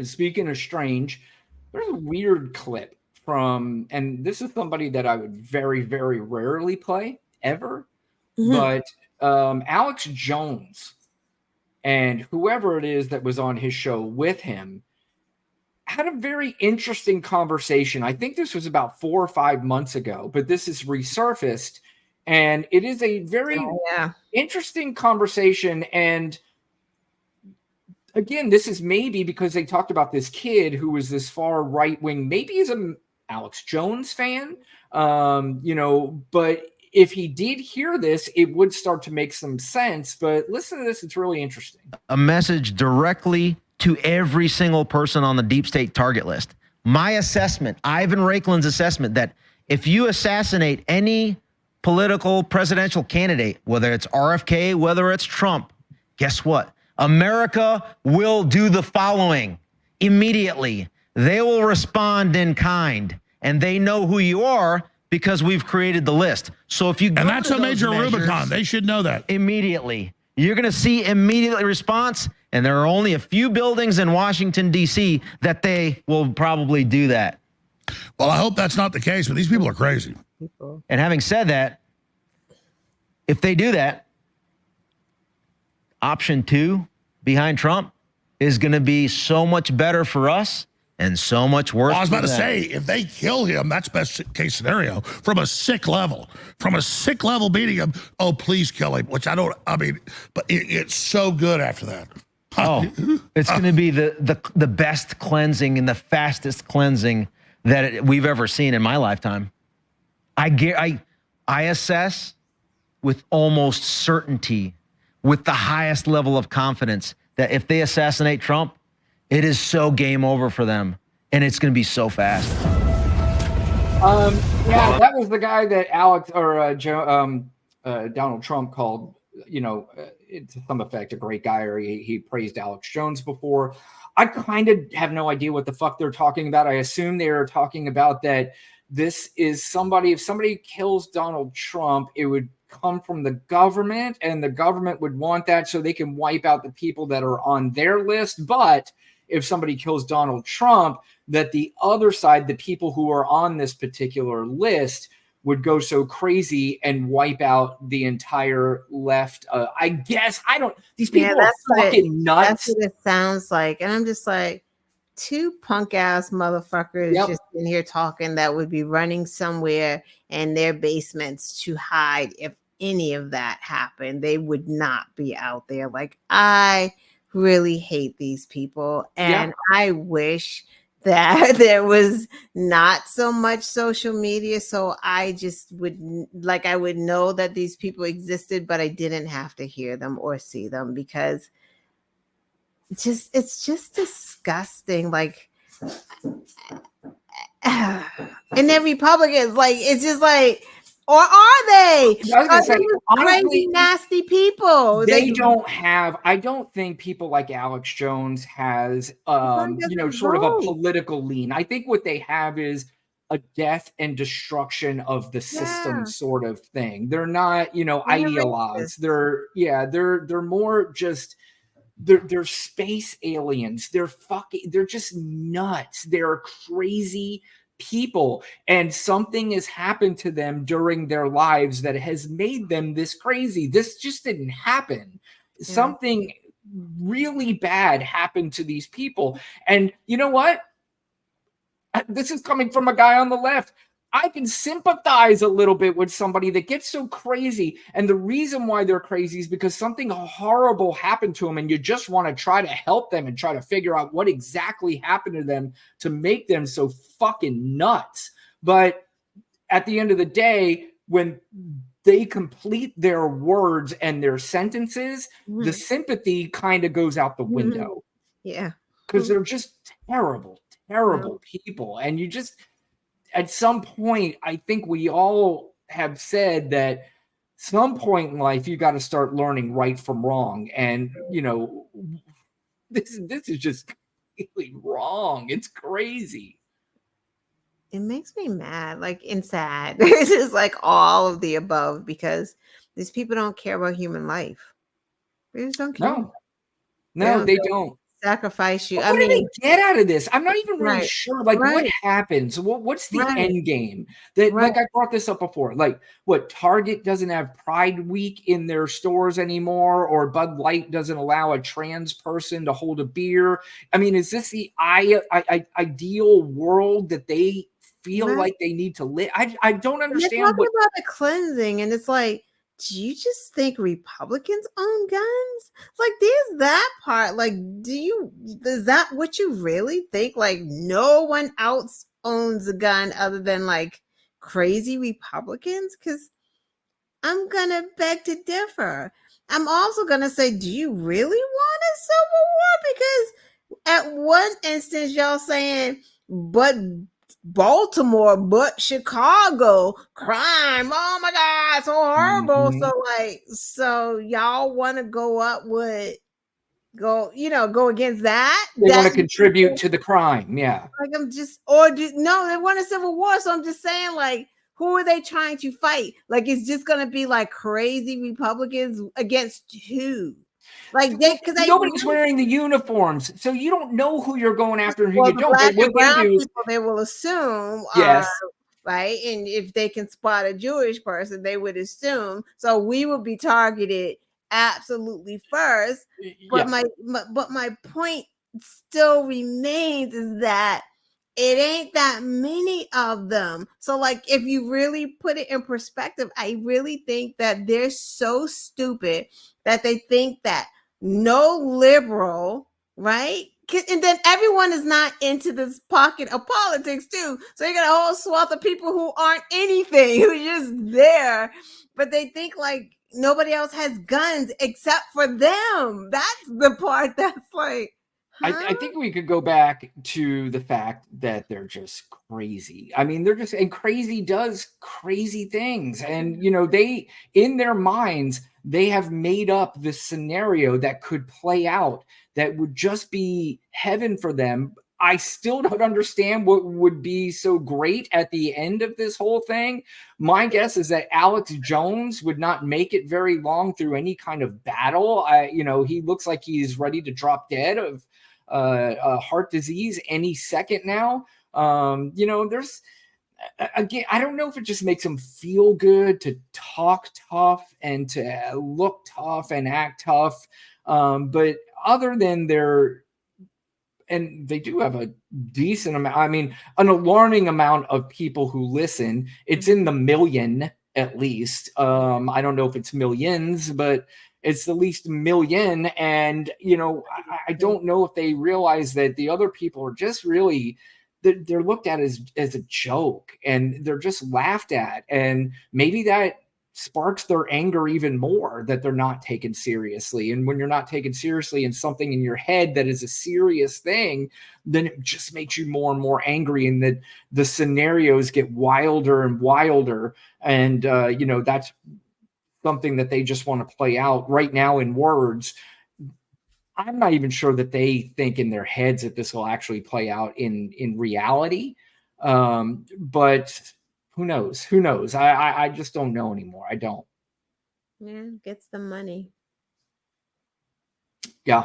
speaking of strange, there's a weird clip from, and this is somebody that I would very, very rarely play ever, but Alex Jones and whoever it is that was on his show with him had a very interesting conversation. I think this was about 4 or 5 months ago, but this is resurfaced, and it is a very interesting conversation. And again, this is maybe because they talked about this kid who was this far right wing, maybe he's an Alex Jones fan, but if he did hear this, it would start to make some sense. But listen to this, it's really interesting. A message directly to every single person on the deep state target list. My assessment, Ivan Raiklin's assessment, that if you assassinate any political presidential candidate, whether it's RFK, whether it's Trump, guess what? America will do the following immediately. They will respond in kind, and they know who you are because we've created the list. So if you go, and that's a major Rubicon. They should know that immediately. You're going to see immediately response, and there are only a few buildings in Washington, D.C. that they will probably do that. Well, I hope that's not the case, but these people are crazy. And having said that, if they do that, option 2 behind Trump is going to be so much better for us and so much worse. Well, I was about to say, if they kill him, that's best case scenario from a sick level. From a sick level beating him, oh, please kill him, which but it's so good after that. Oh, it's going to be the best cleansing and the fastest cleansing that we've ever seen in my lifetime. I assess with almost certainty, with the highest level of confidence, that if they assassinate Trump, it is so game over for them, and it's going to be so fast. That was the guy that Donald Trump called, to some effect, a great guy, or he praised Alex Jones before. I kind of have no idea what the fuck they're talking about. I assume they're talking about that this is somebody, if somebody kills Donald Trump, it would come from the government, and the government would want that so they can wipe out the people that are on their list. But if somebody kills Donald Trump, that the other side, the people who are on this particular list, would go so crazy and wipe out the entire left. I guess, these people are fucking nuts. That's what it sounds like. And I'm just like, 2 punk ass motherfuckers just in here talking that would be running somewhere in their basements to hide if any of that happened. They would not be out there. Like, I really hate these people, and I wish that there was not so much social media, so I just would I would know that these people existed, but I didn't have to hear them or see them, because it's just disgusting. Like, and then Republicans, like, it's just like, or are they? Are they crazy, nasty people? I don't think people like Alex Jones has, sort of a political lean. I think what they have is a death and destruction of the system sort of thing. They're not, idealized. They're more just, they're space aliens. They're just nuts. They're crazy people, and something has happened to them during their lives that has made them this crazy. This just didn't happen. Something really bad happened to these people. And you know what? This is coming from a guy on the left. I can sympathize a little bit with somebody that gets so crazy. And the reason why they're crazy is because something horrible happened to them, and you just want to try to help them and try to figure out what exactly happened to them to make them so fucking nuts. But at the end of the day, when they complete their words and their sentences, the sympathy kind of goes out the window. Yeah. Because they're just terrible people. And you just... At some point, I think we all have said that some point in life, you got to start learning right from wrong. And, this is just completely wrong. It's crazy. It makes me mad, and sad. It's just like all of the above, because these people don't care about human life. They just don't care. No, they don't. sacrifice you. But I what do mean, they get out of this? I'm not even really right, sure. Like, what right, happens? What's the right, end game? That, right. like, I brought this up before. Like, what, Target doesn't have Pride Week in their stores anymore, or Bud Light doesn't allow a trans person to hold a beer. I mean, is this the ideal world that they feel Right. like they need to live? I don't And they're understand talking what. about the cleansing, and it's like, do you just think Republicans own guns? Like, there's that part. Like, is that what you really think? Like, no one else owns a gun other than like crazy Republicans? Because I'm gonna beg to differ. I'm also gonna say, do you really want a civil war? Because at one instance, y'all saying, but Baltimore, but Chicago, crime. Oh my God, so horrible. Mhm. So like, so y'all want to go up with go against that? They want That to contribute to the crime. Yeah. like I'm just or do no, they want a civil war. So I'm just saying, like, who are they trying to fight? Like, it's just gonna be like crazy Republicans against who? Like they because they Nobody's wearing the uniforms, so you don't know who you're going after and who well, you the don't. black But what and they brown do, people they will assume are yes, right, and if they can spot a Jewish person, they would assume. So we would be targeted absolutely first. But yeah. but my point still remains is that it ain't that many of them. So like if you really put it in perspective, I really think that they're so stupid that they think that no liberal, right? And then everyone is not into this pocket of politics too. So you got a whole swath of people who aren't anything, who are just there, but they think like nobody else has guns except for them. That's the part that's like, huh? I think we could go back to the fact that they're just crazy. I mean, they're just, and crazy does crazy things. And, they, in their minds, they have made up this scenario that could play out that would just be heaven for them. I still don't understand what would be so great at the end of this whole thing. My guess is that Alex Jones would not make it very long through any kind of battle. He looks like he's ready to drop dead of heart disease any second now. There's again, I don't know if it just makes them feel good to talk tough and to look tough and act tough. But other than and they do have a decent amount, I mean, an alarming amount of people who listen. It's in the million at least. I don't know if it's millions, but it's at least a million. And, I don't know if they realize that the other people are just really, they're looked at as a joke and they're just laughed at. And maybe that sparks their anger even more that they're not taken seriously. And when you're not taken seriously in something in your head that is a serious thing, then it just makes you more and more angry, and that the scenarios get wilder and wilder. And that's something that they just want to play out right now in words. I'm not even sure that they think in their heads that this will actually play out in reality. But who knows? Who knows? I just don't know anymore. I don't. Yeah, gets the money. Yeah.